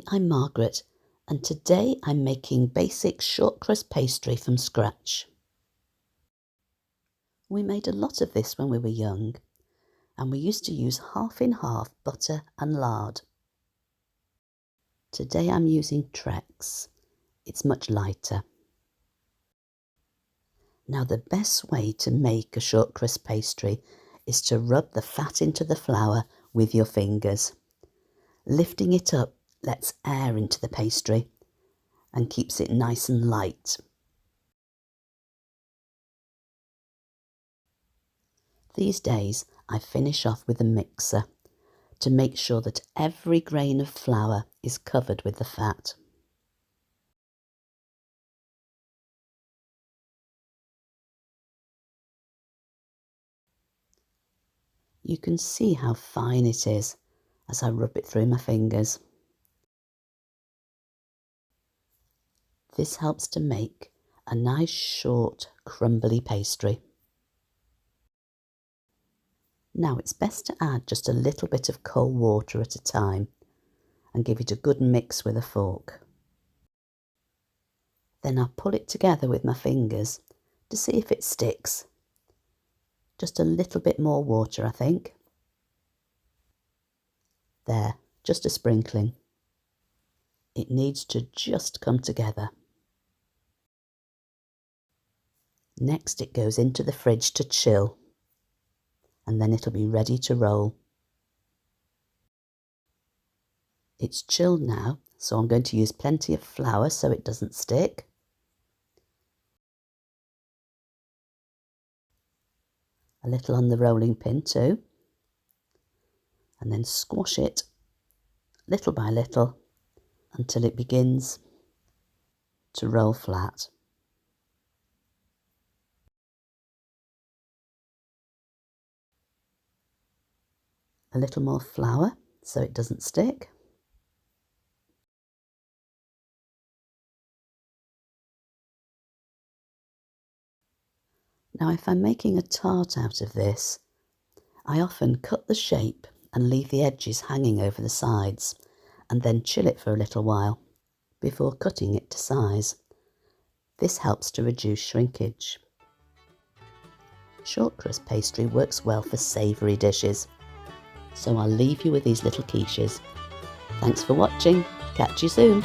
I'm Margaret, and today I'm making basic shortcrust pastry from scratch. We made a lot of this when we were young, and we used to use half in half butter and lard. Today I'm using trex. It's much lighter. Now the best way to make a shortcrust pastry is to rub the fat into the flour with your fingers. Lifting it up lets air into the pastry and keeps it nice and light. These days I finish off with a mixer to make sure that every grain of flour is covered with the fat. You can see how fine it is as I rub it through my fingers. This helps to make a nice short crumbly pastry. Now it's best to add just a little bit of cold water at a time and give it a good mix with a fork. Then I'll pull it together with my fingers to see if it sticks. Just a little bit more water, I think. There, just a sprinkling. It needs to just come together. Next it goes into the fridge to chill, and then it'll be ready to roll. It's chilled now, so I'm going to use plenty of flour so it doesn't stick. A little on the rolling pin too, and then squash it little by little until it begins to roll flat. A little more flour so it doesn't stick. Now if I'm making a tart out of this, I often cut the shape and leave the edges hanging over the sides and then chill it for a little while before cutting it to size. This helps to reduce shrinkage. Shortcrust pastry works well for savoury dishes, so I'll leave you with these little quiches. Thanks for watching. Catch you soon.